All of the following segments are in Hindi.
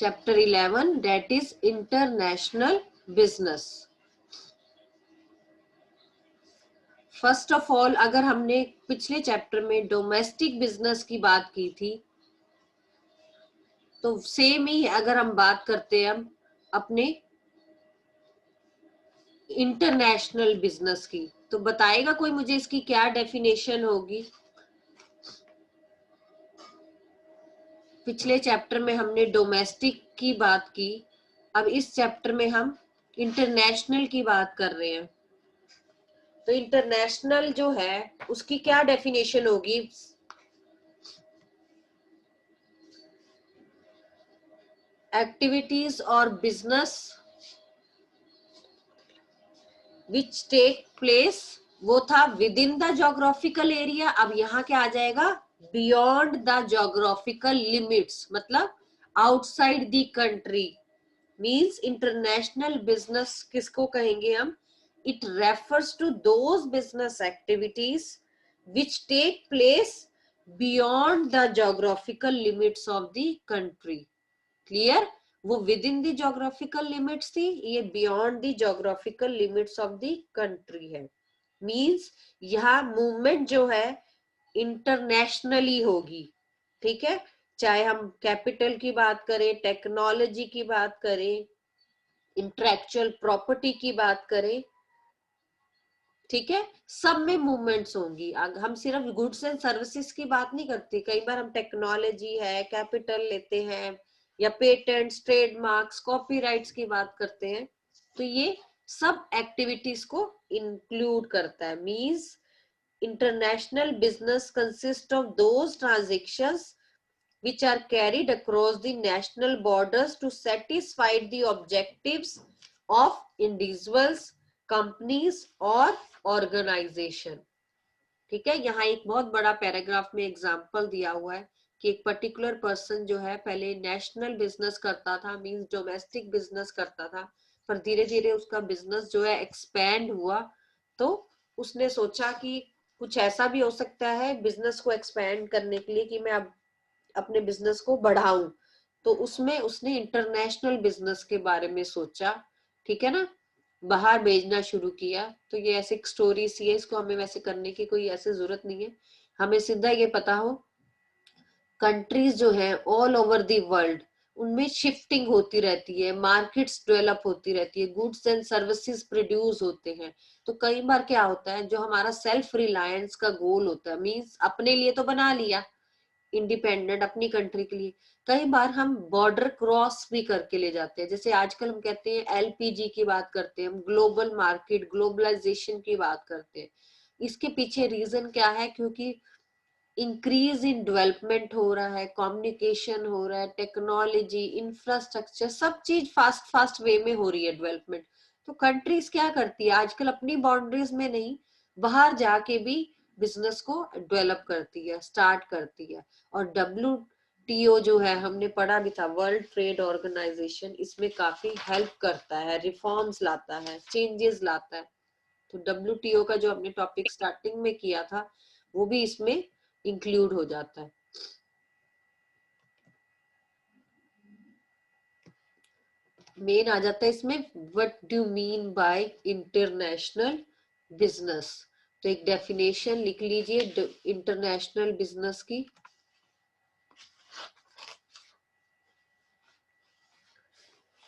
Chapter 11 that is international business. First of all, अगर हमने पिछले चैप्टर में डोमेस्टिक बिजनेस की बात की थी, तो सेम ही अगर हम बात करते हैं हम अपने इंटरनेशनल बिजनेस की, तो बताएगा कोई मुझे इसकी क्या डेफिनेशन होगी? पिछले चैप्टर में हमने डोमेस्टिक की बात की, अब इस चैप्टर में हम इंटरनेशनल की बात कर रहे हैं। तो इंटरनेशनल जो है उसकी क्या डेफिनेशन होगी? एक्टिविटीज और बिजनेस विच टेक प्लेस, वो था within the geographical area. अब यहाँ क्या आ जाएगा? बियॉन्ड द जोग्राफिकल लिमिट्स, मतलब outside the country. Means international business किसको कहेंगे हम? It refers to those business activities which take place beyond the geographical limits of the country. Clear? वो within the geographical limits थी, ये beyond the geographical limits of the country है। मीन्स यहाँ मूवमेंट जो है इंटरनेशनली होगी। ठीक है, चाहे हम कैपिटल की बात करें, टेक्नोलॉजी की बात करें, इंटेलेक्चुअल प्रॉपर्टी की बात करें, ठीक है, सब में मूवमेंट्स होंगी। हम सिर्फ गुड्स एंड सर्विसेज की बात नहीं करते, कई बार हम टेक्नोलॉजी है, कैपिटल लेते हैं, या पेटेंट्स, ट्रेडमार्क्स, कॉपीराइट्स की बात करते हैं, तो ये सब एक्टिविटीज को इंक्लूड करता है। Means international business consist of those transactions which are carried across the national borders to satisfy the objectives of individuals, companies और organization। ठीक है, यहाँ एक बहुत बड़ा पैराग्राफ में एग्जाम्पल दिया हुआ है कि एक पर्टिकुलर पर्सन जो है पहले नेशनल बिजनेस करता था, मींस डोमेस्टिक बिजनेस करता था, पर धीरे धीरे उसका बिजनेस जो है एक्सपैंड हुआ, तो उसने सोचा कि कुछ ऐसा भी हो सकता है बिजनेस को एक्सपैंड करने के लिए कि मैं अब अपने बिजनेस को बढ़ाऊं, तो उसमें उसने इंटरनेशनल बिजनेस के बारे में सोचा। ठीक है ना, बाहर भेजना शुरू किया। तो ये ऐसे एक स्टोरी सी है, इसको हमें वैसे करने की कोई ऐसे जरूरत नहीं है, हमें सीधा ये पता हो कंट्रीज जो है ऑल ओवर द वर्ल्ड, उनमें शिफ्टिंग होती रहती है, मार्केट्स डेवलप होती रहती है, गुड्स एंड सर्विसेज प्रोड्यूस होते हैं। तो कई बार क्या होता है, जो हमारा सेल्फ रिलायंस का गोल होता है, मींस अपने लिए तो बना लिया इंडिपेंडेंट अपनी कंट्री के लिए, कई बार हम बॉर्डर क्रॉस भी करके ले जाते हैं। जैसे आजकल हम कहते हैं एलपीजी की बात करते हैं, हम ग्लोबल मार्केट, ग्लोबलाइजेशन की बात करते हैं। इसके पीछे रीजन क्या है? क्योंकि इंक्रीज इन डेवलपमेंट हो रहा है, कम्युनिकेशन हो रहा है, टेक्नोलॉजी, इंफ्रास्ट्रक्चर, सब चीज फास्ट फास्ट वे में हो रही है डेवलपमेंट। तो कंट्रीज क्या करती है आजकल, अपनी बाउंड्रीज में नहीं, बाहर जाके भी बिजनेस को डेवलप करती है, स्टार्ट करती है। और WTO जो है, हमने पढ़ा भी था, वर्ल्ड ट्रेड ऑर्गेनाइजेशन, इसमें काफी हेल्प करता है, रिफॉर्म्स लाता है, चेंजेस लाता है। तो WTO का जो हमने टॉपिक स्टार्टिंग में किया था, वो भी इसमें इंक्लूड हो जाता है। मेन आ जाता है इसमें what do mean by international business. तो एक डेफिनेशन लिख लीजिए इंटरनेशनल बिजनेस की।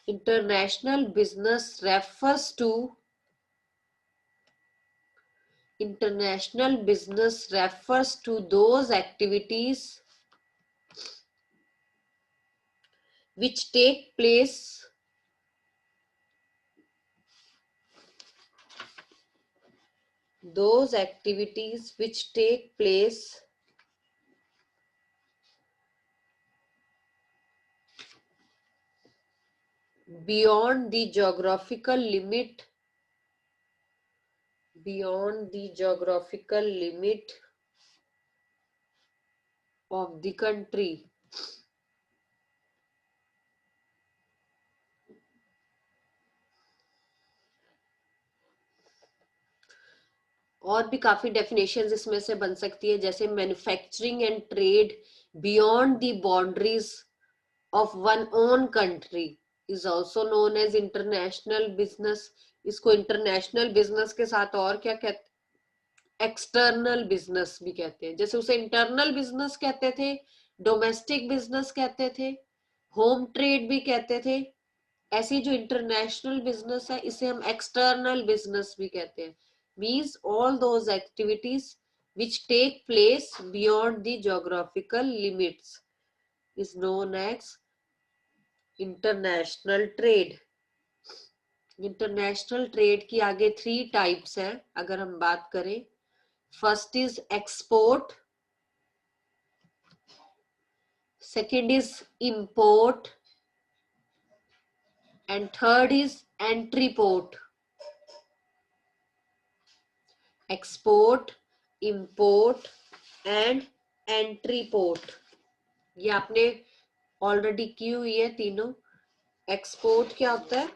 International business refers to, international business refers to those activities which take place beyond the geographical limit of the country। और भी काफी डेफिनेशंस इसमें से बन सकती है, जैसे manufacturing and trade beyond the boundaries of one own country is also known as international business. इसको इंटरनेशनल बिजनेस के साथ और क्या कहते, एक्सटर्नल बिजनेस भी कहते हैं। जैसे उसे इंटरनल बिजनेस कहते थे, डोमेस्टिक बिजनेस कहते थे, होम ट्रेड भी कहते थे, ऐसी जो इंटरनेशनल बिजनेस है इसे हम एक्सटर्नल बिजनेस भी कहते हैं। Means all those activities which take place beyond the geographical limits is known as international trade. International trade की आगे 3 टाइप्स हैं अगर हम बात करें। First is export, second is import and third is entry port. Export, import and entry port, ये आपने ऑलरेडी की हुई है तीनों। एक्सपोर्ट क्या होता है?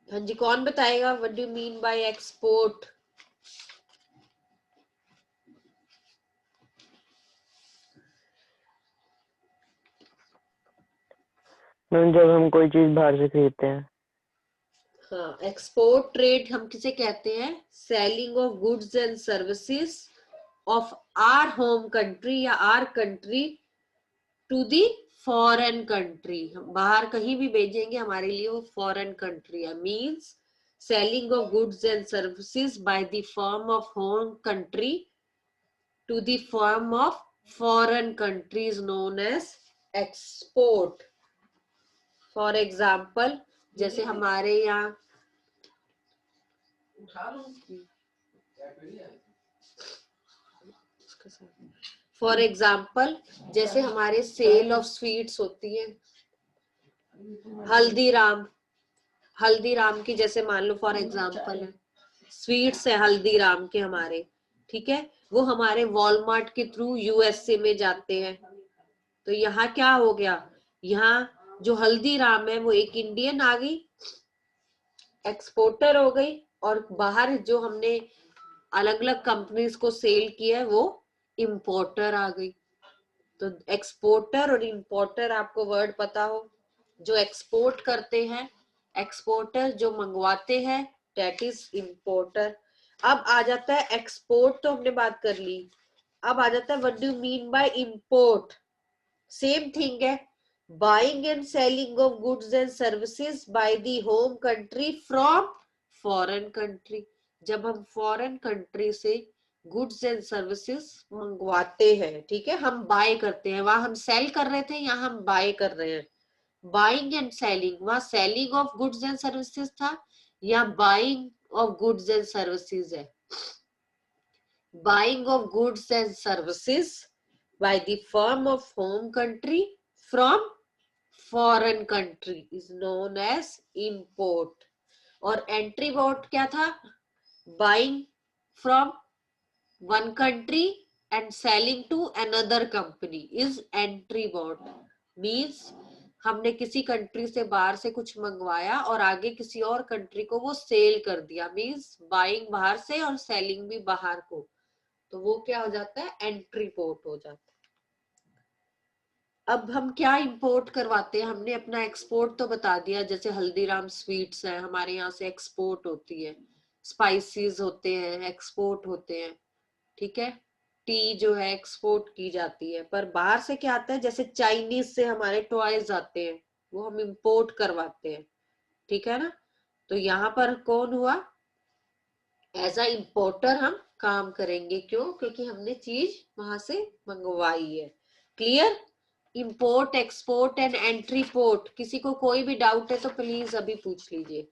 हाँ जी, कौन बताएगा what do you mean bye export? जब हम कोई चीज बाहर से खरीदते हैं। हाँ, एक्सपोर्ट ट्रेड हम किसे कहते हैं? Selling of goods and services of our home country या our country to the foreign country. हम बाहर कहीं भी भेजेंगे हमारे लिए वो फॉरेन कंट्री है। Means selling of goods and services by the firm of home country to the firm of foreign country is known as export. For example, जैसे हमारे यहाँ फॉर एग्जाम्पल जैसे हमारे सेल ऑफ स्वीट्स होती है, हल्दीराम, हल्दीराम की जैसे मान लो फॉर एग्जाम्पल है, स्वीट्स है हल्दीराम के हमारे, ठीक है, वो हमारे वॉलमार्ट के थ्रू यूएसए में जाते हैं। तो यहाँ क्या हो गया, यहाँ जो हल्दीराम है वो एक इंडियन आ गई, एक्सपोर्टर हो गई, और बाहर जो हमने अलग अलग कंपनीज को सेल किया है वो इंपोर्टर आ गई। तो एक्सपोर्टर और इंपोर्टर आपको वर्ड पता हो, जो एक्सपोर्ट करते हैं, एक्सपोर्टर जो मंगवाते हैं, दैट इज इंपोर्टर। अब आ जाता है एक्सपोर्ट, तो हमने बात कर ली। अब आ जाता है what do you mean by import? Same thing है, buying and selling of goods and services by the home country from foreign country. जब हम फॉरेन कंट्री से गुड्स एंड सर्विसेज मंगवाते हैं, ठीक है, हम बाय करते हैं, वहां हम सेल कर रहे थे, यहाँ हम बाय कर रहे हैं। बाइंग एंड सेलिंग, वहां selling of goods and services था, या buying of goods and services है? Buying of goods and services by the firm of home country from foreign country is known as import. और entry port क्या था? Buying from one country and selling to another company is entry port. Means हमने किसी कंट्री से बाहर से कुछ मंगवाया और आगे किसी और कंट्री को वो सेल कर दिया। मीन्स बाइंग बाहर से और सेलिंग भी बाहर को, तो वो क्या हो जाता है? एंट्री पोर्ट हो जाता है। अब हम क्या इंपोर्ट करवाते हैं? हमने अपना एक्सपोर्ट तो बता दिया, जैसे हल्दीराम स्वीट्स है हमारे यहाँ से एक्सपोर्ट होती है, स्पाइसेस होते हैं एक्सपोर्ट होते हैं, ठीक है, टी जो है एक्सपोर्ट की जाती है। पर बाहर से क्या आता है, जैसे चाइनीज से हमारे टॉयज आते हैं, वो हम इंपोर्ट करवाते हैं, ठीक है ना। तो यहाँ पर कौन हुआ? एज अ इंपोर्टर हम काम करेंगे। क्यों? क्योंकि हमने चीज वहां से मंगवाई है। Clear? Import, export and entry port. किसी को कोई भी डाउट है तो प्लीज अभी पूछ लीजिए।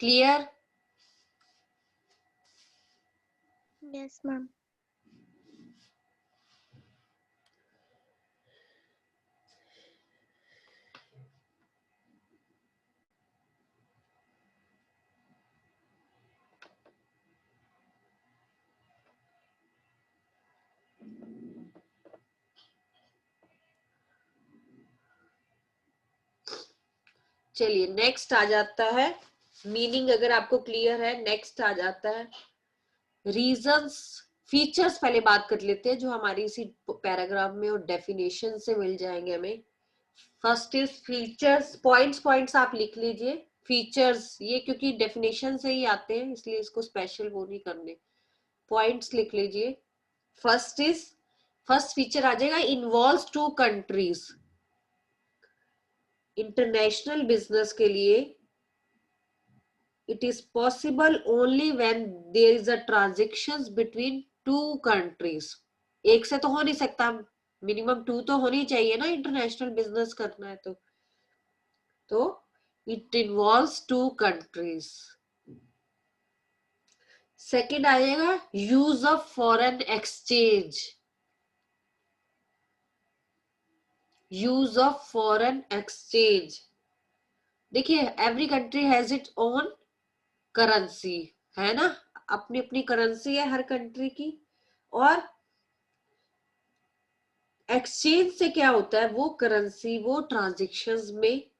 क्लियर? Yes ma'am. चलिए नेक्स्ट आ जाता है मीनिंग अगर आपको क्लियर है, नेक्स्ट आ जाता है रीजंस। फीचर्स पहले बात कर लेते हैं जो हमारी इसी पैराग्राफ में और डेफिनेशन से मिल जाएंगे हमें। फर्स्ट इज फीचर्स, पॉइंट्स आप लिख लीजिए। फीचर्स ये क्योंकि डेफिनेशन से ही आते हैं इसलिए इसको स्पेशल वो नहीं करने, पॉइंट्स लिख लीजिए। फर्स्ट फीचर आ जाएगा involves two countries. International business के लिए it is possible only when there is a transactions between two countries। एक से तो हो नहीं सकता, मिनिमम 2 तो होनी चाहिए ना इंटरनेशनल बिजनेस करना है तो it involves 2 countries। सेकंड आ जाएगा use of foreign exchange. Use of foreign exchange, देखिए every country has its own currency, है ना, अपनी अपनी करेंसी है हर कंट्री की। और एक्सचेंज से क्या होता है, वो करेंसी वो ट्रांजैक्शंस में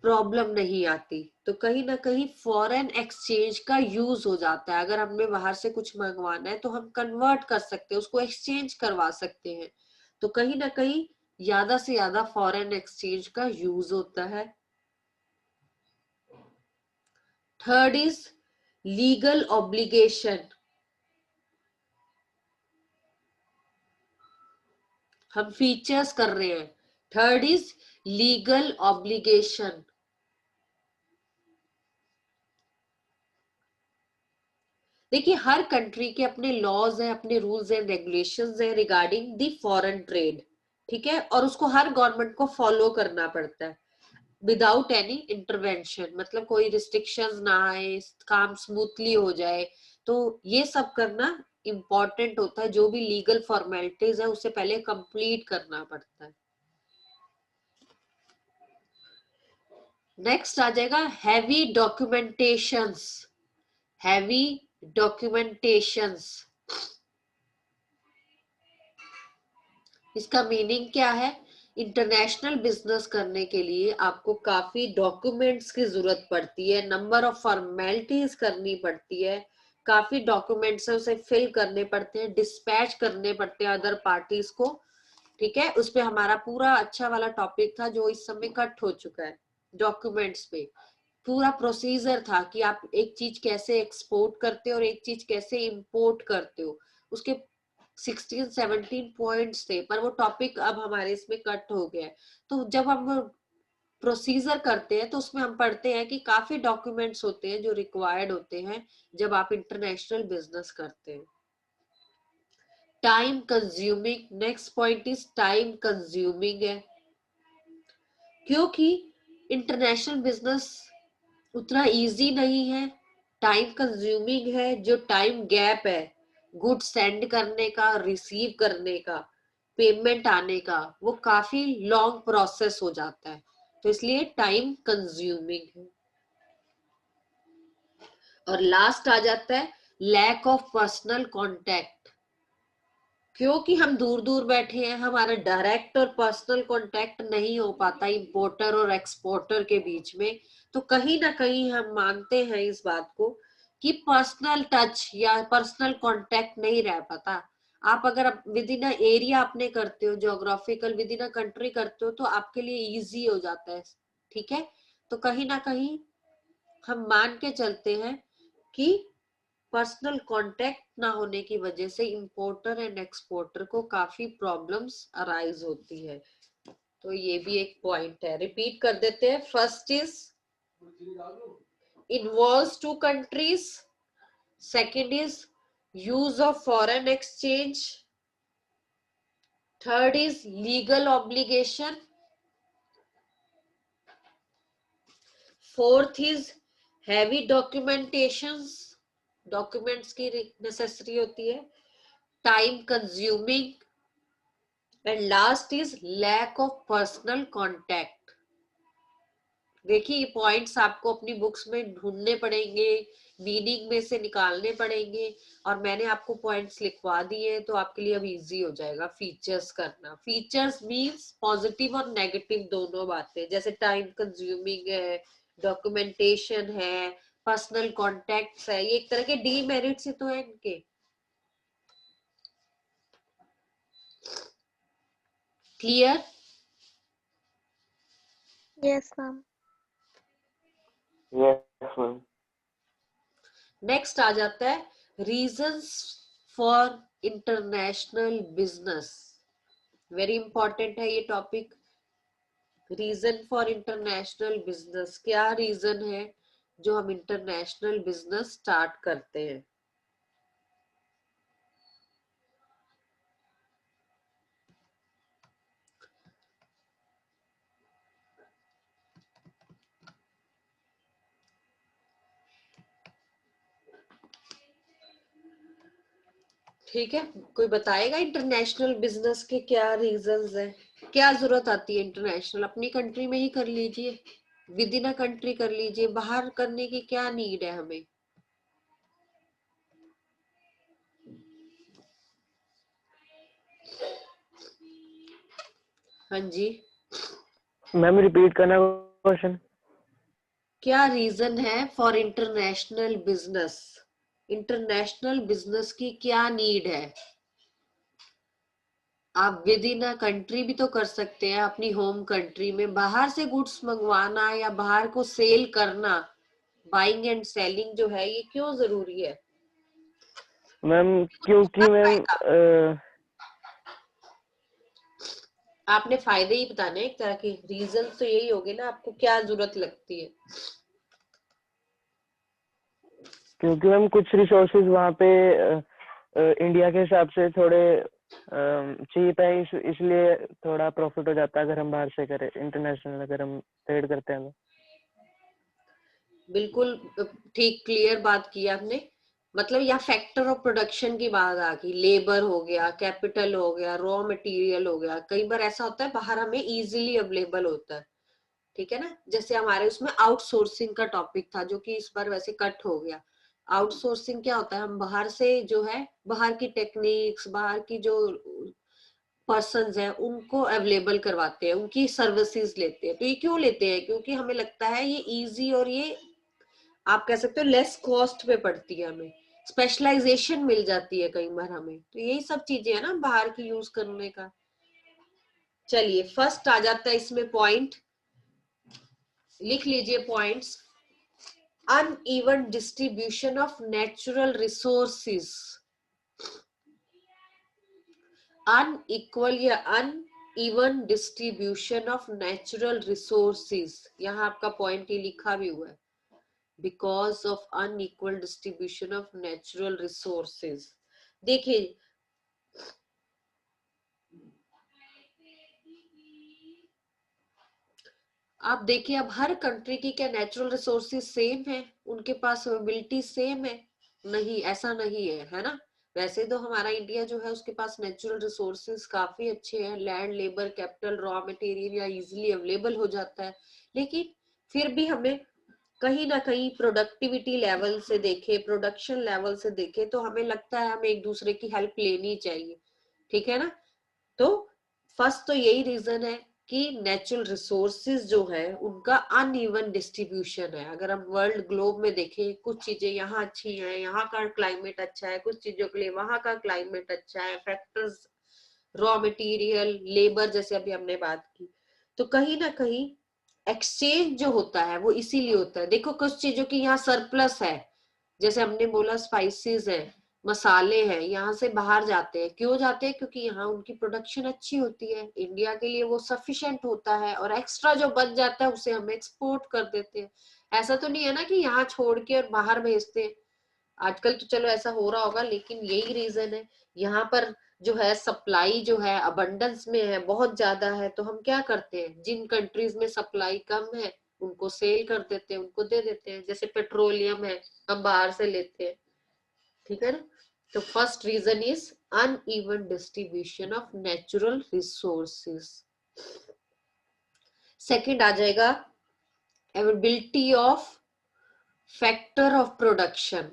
प्रॉब्लम नहीं आती, तो कहीं ना कहीं फॉरेन एक्सचेंज का यूज हो जाता है। अगर हमें बाहर से कुछ मंगवाना है तो हम कन्वर्ट कर सकते हैं, उसको एक्सचेंज करवा सकते हैं, तो कहीं ना कहीं ज्यादा से ज्यादा फॉरेन एक्सचेंज का यूज होता है। Third is legal obligation. हम फीचर्स कर रहे हैं। Third is legal obligation. देखिए हर कंट्री के अपने लॉज हैं, अपने रूल्स एंड रेगुलेशंस हैं रिगार्डिंग द फॉरेन ट्रेड, ठीक है, और उसको हर गवर्नमेंट को फॉलो करना पड़ता है विदाउट एनी इंटरवेंशन, मतलब कोई रिस्ट्रिक्शंस ना आए, काम स्मूथली हो जाए, तो ये सब करना इंपॉर्टेंट होता है। जो भी लीगल फॉर्मेलिटीज है उससे पहले कंप्लीट करना पड़ता है। नेक्स्ट आ जाएगा हैवी डॉक्यूमेंटेशंस। हैवी डॉक्यूमेंटेशंस, इसका मीनिंग क्या है, इंटरनेशनल बिजनेस करने के लिए आपको काफी डॉक्यूमेंट्स की जरूरत पड़ती है, नंबर ऑफ फॉर्मेलिटीज करनी पड़ती है, काफी डॉक्यूमेंट्स है उसे फिल करने पड़ते हैं, डिस्पैच करने पड़ते हैं अदर पार्टीज को, ठीक है। उस पे हमारा पूरा अच्छा वाला टॉपिक था जो इस समय कट हो चुका है। डॉक्यूमेंट्स पे पूरा प्रोसीजर था कि आप एक चीज कैसे एक्सपोर्ट करते हो और एक चीज कैसे इंपोर्ट करते हो, उसके 16-17 पॉइंट्स थे, पर वो टॉपिक अब हमारे इसमें कट हो गया है। तो जब हम प्रोसीजर करते हैं तो उसमें हम पढ़ते हैं कि काफी डॉक्यूमेंट्स होते हैं जो रिक्वायर्ड होते हैं जब आप इंटरनेशनल बिजनेस करते हैं। Time consuming, next point is time consuming है, क्योंकि इंटरनेशनल बिजनेस उतना इजी नहीं है, टाइम कंज्यूमिंग है। जो टाइम गैप है गुड सेंड करने का, रिसीव करने का, पेमेंट आने का, वो काफी लॉन्ग प्रोसेस हो जाता है, तो इसलिए टाइम कंज्यूमिंग है। और लास्ट आ जाता है लैक ऑफ पर्सनल कांटेक्ट, क्योंकि हम दूर दूर बैठे हैं, हमारा डायरेक्ट और पर्सनल कांटेक्ट नहीं हो पाता इंपोर्टर और एक्सपोर्टर के बीच में, तो कहीं ना कहीं हम मानते हैं इस बात को कि पर्सनल टच या पर्सनल कांटेक्ट नहीं रह पाता। आप अगर विद इन एरिया अपने करते हो, ज्योग्राफिकल विद इन कंट्री करते हो, तो आपके लिए इजी हो जाता है, ठीक है। तो कहीं ना कहीं हम मान के चलते हैं कि पर्सनल कांटेक्ट ना होने की वजह से इंपोर्टर एंड एक्सपोर्टर को काफी प्रॉब्लम्स अराइज होती है, तो ये भी एक पॉइंट है। रिपीट कर देते हैं। First is involves two countries, second is use of foreign exchange, third is legal obligation, fourth is heavy documentations, documents की नेसेसरी होती है, time consuming, and last is lack of personal contact. देखिए पॉइंट्स आपको अपनी बुक्स में ढूंढने पड़ेंगे, मीनिंग में से निकालने पड़ेंगे, और मैंने आपको पॉइंट्स लिखवा दिए तो आपके लिए अब इजी हो जाएगा फीचर्स करना। फीचर्स मींस पॉजिटिव और नेगेटिव दोनों बातें, जैसे टाइम कंज्यूमिंग है, डॉक्यूमेंटेशन है, पर्सनल कॉन्टेक्ट्स है, ये एक तरह के डीमेरिट्स ही तो है इनके। Clear? Yes, ma'am. Yes ma'am. Next आ जाता है reasons for international business. Very important है ये topic. Reason for international business, क्या रीजन है जो हम इंटरनेशनल बिजनेस स्टार्ट करते हैं? ठीक है, कोई बताएगा इंटरनेशनल बिजनेस के क्या रीजंस है? क्या जरूरत आती है इंटरनेशनल? अपनी कंट्री में ही कर लीजिए, विद इन अ कंट्री कर लीजिए, बाहर करने की क्या नीड है हमें? हाँ जी, मैम रिपीट करना क्वेश्चन। क्या रीजन है for international business? International business की क्या नीड है? आप विद इन अ कंट्री भी तो कर सकते हैं, अपनी होम कंट्री में। बाहर से गुड्स मंगवाना या बाहर को सेल करना, बाइंग एंड सेलिंग जो है, ये क्यों जरूरी है? मैम क्योंकि मैम आपने फायदे ही बताने, एक तरह के रीजन तो यही होगे ना, आपको क्या जरूरत लगती है? क्योंकि मैम कुछ रिसोर्सेज वहाँ पे इंडिया के हिसाब से थोड़े चीप है, इसलिए थोड़ा प्रॉफिट हो जाता है अगर हम बाहर से करें, इंटरनेशनल अगर हम ट्रेड करते हैं तो। बिल्कुल ठीक, क्लियर बात की आपने। मतलब यहाँ फैक्टर ऑफ प्रोडक्शन की बात आ गई, लेबर हो गया, कैपिटल हो गया, रॉ मटेरियल हो गया। कई बार ऐसा होता है बाहर हमें इजीली अवेलेबल होता है, ठीक है ना? जैसे हमारे उसमें आउटसोर्सिंग का टॉपिक था, जो कि इस बार वैसे कट हो गया। आउटसोर्सिंग क्या होता है? हम बाहर से जो है, बाहर की टेक्निक्स, बाहर की जो पर्सन्स हैं, उनको अवेलेबल करवाते हैं, उनकी सर्विसेज लेते हैं। तो ये क्यों लेते हैं? क्योंकि हमें लगता है ये इजी, और ये आप कह सकते हो लेस कॉस्ट पे पड़ती है, हमें स्पेशलाइजेशन मिल जाती है कई बार हमें। तो यही सब चीजें है ना बाहर की यूज करने का। चलिए, फर्स्ट आ जाता है इसमें पॉइंट, लिख लीजिए points. Uneven distribution of natural resources. Unequal या uneven distribution of natural resources, यहाँ आपका पॉइंट ये लिखा भी हुआ है, because of unequal distribution of natural resources. देखिए, आप देखिए, अब हर कंट्री की क्या नेचुरल रिसोर्सेज सेम है? उनके पास अवेबिलिटी सेम है? नहीं, ऐसा नहीं है, है ना? वैसे तो हमारा इंडिया जो है, उसके पास नेचुरल रिसोर्सेज काफी अच्छे हैं, land, labour, capital, raw material या इजीली अवेलेबल हो जाता है। लेकिन फिर भी हमें कहीं ना कहीं प्रोडक्टिविटी लेवल से देखे, प्रोडक्शन लेवल से देखे, तो हमें लगता है हमें एक दूसरे की हेल्प लेनी चाहिए, ठीक है ना? तो फर्स्ट तो यही रीजन है कि नेचुरल रिसोर्सेज जो है उनका अनइवन डिस्ट्रीब्यूशन है। अगर हम वर्ल्ड ग्लोब में देखें, कुछ चीजें यहाँ अच्छी हैं, यहाँ का क्लाइमेट अच्छा है, कुछ चीजों के लिए वहां का क्लाइमेट अच्छा है, फैक्टर्स, रॉ मटेरियल, लेबर, जैसे अभी हमने बात की। तो कहीं ना कहीं एक्सचेंज जो होता है वो इसीलिए होता है। देखो, कुछ चीजों की यहाँ सरप्लस है, जैसे हमने बोला स्पाइसेस है, मसाले हैं, यहाँ से बाहर जाते हैं। क्यों जाते हैं? क्योंकि यहाँ उनकी प्रोडक्शन अच्छी होती है, इंडिया के लिए वो सफिशिएंट होता है, और एक्स्ट्रा जो बच जाता है उसे हम एक्सपोर्ट कर देते हैं। ऐसा तो नहीं है ना कि यहाँ छोड़ के और बाहर भेजते हैं। आजकल तो चलो ऐसा हो रहा होगा, लेकिन यही रीजन है। यहाँ पर जो है सप्लाई जो है अबंडेंस में है, बहुत ज्यादा है, तो हम क्या करते हैं, जिन कंट्रीज में सप्लाई कम है उनको सेल कर देते हैं, उनको दे देते हैं। जैसे पेट्रोलियम है, हम बाहर से लेते हैं, ठीक है ना? तो first reason is uneven distribution of natural resources. Second आ जाएगा availability of factor of production.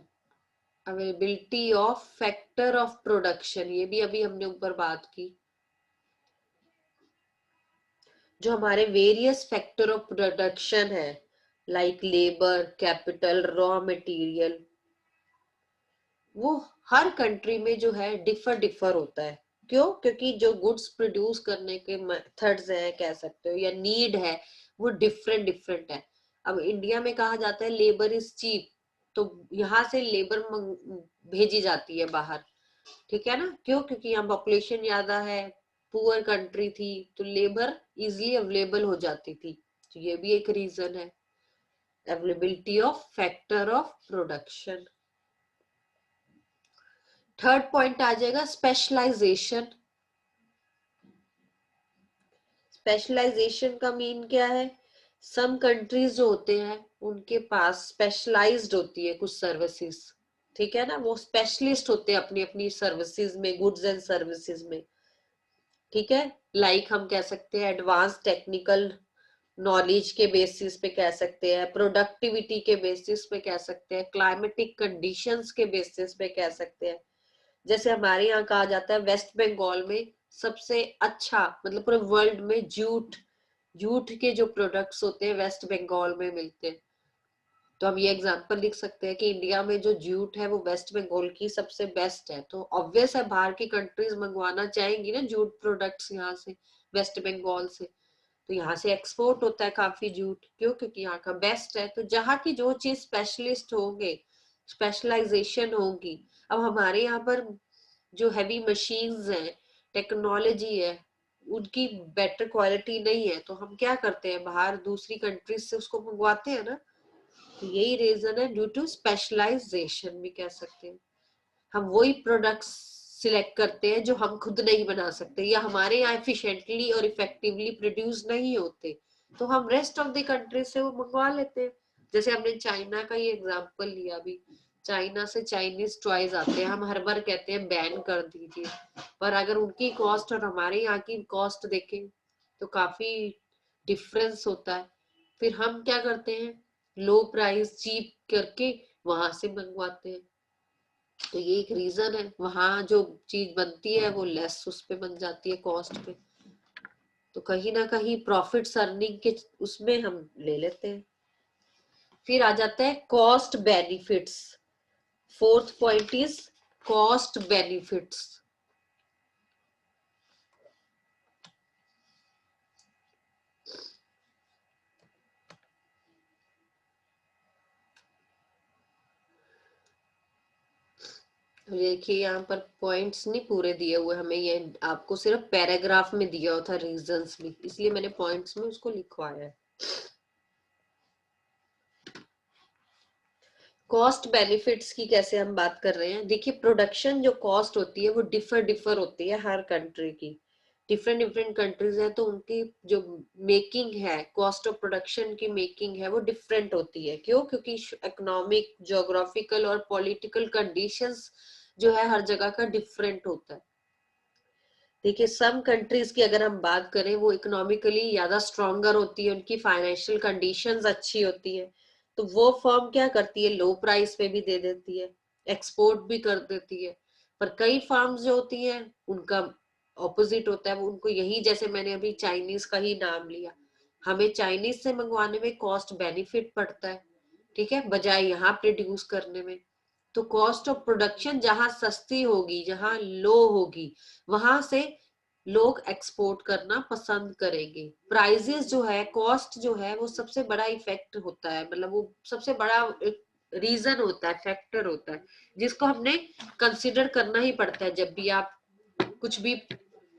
Availability of factor of production, ये भी अभी हमने ऊपर बात की। जो हमारे वेरियस फैक्टर ऑफ प्रोडक्शन है, like labour, capital, raw material, वो हर कंट्री में जो है डिफर होता है। क्यों? क्योंकि जो गुड्स प्रोड्यूस करने के मेथड्स हैं कह सकते हो, या नीड है, वो डिफरेंट है। अब इंडिया में कहा जाता है लेबर इज चीप, तो यहाँ से लेबर भेजी जाती है बाहर, ठीक है ना? क्यों? क्योंकि यहाँ पॉपुलेशन ज्यादा है, पुअर कंट्री थी, तो लेबर इजिली अवेलेबल हो जाती थी। तो ये भी एक रीजन है, availability of factor of production. Third point आ जाएगा स्पेशलाइजेशन। स्पेशलाइजेशन का मीन क्या है? सम कंट्रीज जो होते हैं उनके पास स्पेशलाइज्ड होती है कुछ सर्विसेज, ठीक है ना? वो स्पेशलिस्ट होते हैं अपनी अपनी सर्विसेज में, गुड्स एंड सर्विसेज में, ठीक है? लाइक हम कह सकते हैं एडवांस टेक्निकल नॉलेज के बेसिस पे कह सकते हैं, प्रोडक्टिविटी के बेसिस पे कह सकते हैं, क्लाइमेटिक कंडीशंस के बेसिस पे कह सकते हैं। जैसे हमारे यहाँ कहा जाता है वेस्ट बंगाल में सबसे अच्छा, मतलब पूरे वर्ल्ड में जूट, जूट के जो प्रोडक्ट्स होते हैं वेस्ट बंगाल में मिलते हैं। तो हम ये एग्जांपल लिख सकते हैं कि इंडिया में जो जूट है वो वेस्ट बंगाल की सबसे बेस्ट है। तो ऑब्वियस है बाहर की कंट्रीज मंगवाना चाहेंगी ना जूट प्रोडक्ट्स यहाँ से, वेस्ट बंगाल से। तो यहाँ से एक्सपोर्ट होता है काफी जूट, क्यों? क्योंकि यहाँ का बेस्ट है। तो जहाँ की जो चीज स्पेशलिस्ट होंगे, स्पेशलाइजेशन होगी। अब हमारे यहाँ पर जो हैवी मशीन्स हैं, टेक्नोलॉजी है, उनकी बेटर क्वालिटी नहीं है, तो हम क्या करते हैं, बाहर दूसरी कंट्रीज से उसको मंगवाते हैं ना। तो यही रीजन है, ड्यू टू स्पेशलाइजेशन भी कह सकते हैं। हम वही प्रोडक्ट्स सिलेक्ट करते हैं जो हम खुद नहीं बना सकते, या हमारे यहाँ एफिशिएंटली और इफेक्टिवली प्रोड्यूस नहीं होते, तो हम रेस्ट ऑफ द कंट्री से वो मंगवा लेते हैं। जैसे हमने चाइना का ही एग्जांपल लिया अभी, चाइना से चाइनीज टॉयज आते हैं, हम हर बार कहते हैं बैन कर दीजिए, पर अगर उनकी कॉस्ट और हमारे यहाँ की कॉस्ट देखें तो काफी डिफरेंस होता है। फिर हम क्या करते हैं, लो प्राइस चीप करके वहां से मंगवाते हैं। तो ये एक रीजन है, वहां जो चीज बनती है वो लेस उस पे बन जाती है, कॉस्ट पे। तो कहीं ना कहीं प्रॉफिट्स अर्निंग के उसमें हम ले लेते हैं। फिर आ जाता है cost benefits. Fourth point is cost benefits. देखिए यहाँ पर पॉइंट्स नहीं पूरे दिए हुए हमें, ये आपको सिर्फ पैराग्राफ में दिया हुआ था रीजंस भी, इसलिए मैंने पॉइंट्स में उसको लिखवाया है। कॉस्ट बेनिफिट्स की कैसे हम बात कर रहे हैं, देखिए प्रोडक्शन जो कॉस्ट होती है वो डिफर होती है हर कंट्री की, डिफरेंट डिफरेंट कंट्रीज है, तो उनकी जो मेकिंग है, कॉस्ट ऑफ प्रोडक्शन की मेकिंग है वो डिफरेंट होती है। क्यों? क्योंकि इकोनॉमिक, ज्योग्राफिकल और पॉलिटिकल कंडीशंस जो है हर जगह का डिफरेंट होता है। देखिए सम कंट्रीज की अगर हम बात करें, वो इकोनॉमिकली ज्यादा स्ट्रॉन्गर होती है, उनकी फाइनेंशियल कंडीशंस अच्छी होती है, तो वो फर्म क्या करती है, लो प्राइस पे भी दे देती है, एक्सपोर्ट भी कर देती है। पर कई फर्म्स जो होती हैं उनका ऑपोजिट होता है, वो उनको यही, जैसे मैंने अभी चाइनीज का ही नाम लिया, हमें चाइनीज से मंगवाने में कॉस्ट बेनिफिट पड़ता है, ठीक है, बजाय यहाँ प्रोड्यूस करने में। तो कॉस्ट ऑफ प्रोडक्शन जहां सस्ती होगी, जहां लो होगी, वहां से लोग एक्सपोर्ट करना पसंद करेंगे। प्राइजेस जो है, कॉस्ट जो है, वो सबसे बड़ा इफेक्ट होता है, मतलब वो सबसे बड़ा रीजन होता है, फैक्टर होता है, जिसको हमने कंसिडर करना ही पड़ता है जब भी आप कुछ भी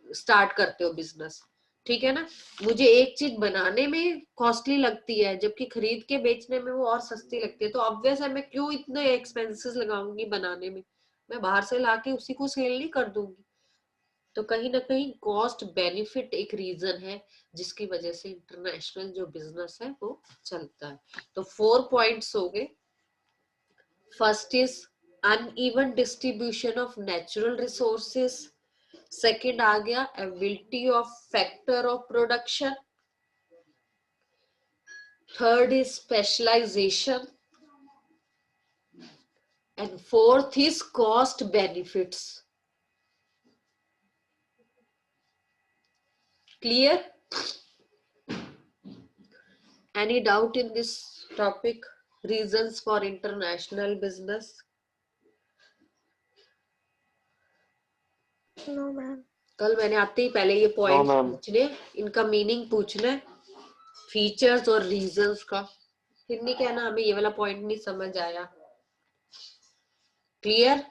स्टार्ट करते हो बिजनेस, ठीक है ना? मुझे एक चीज बनाने में कॉस्टली लगती है जबकि खरीद के बेचने में वो और सस्ती लगती है, तो ऑब्वियस है मैं क्यों इतने एक्सपेंसेस लगाऊंगी बनाने में, मैं बाहर से लाके उसी को सेल नहीं कर दूंगी। तो कहीं ना कहीं कॉस्ट बेनिफिट एक रीजन है जिसकी वजह से इंटरनेशनल जो बिजनेस है वो चलता है। तो 4 पॉइंट्स हो गए। First is uneven distribution of natural resources, second आ गया ability of factor of production, third is specialisation, and fourth is cost benefits. Clear? Any doubt in this topic reasons for international business. No, ma'am. कल मैंने आते ही पहले ये पॉइंट ma'am. पूछने, इनका मीनिंग पूछना है, फीचर्स और रीजंस का। फिर नहीं कहना हमें ये वाला पॉइंट नहीं समझ आया। क्लियर?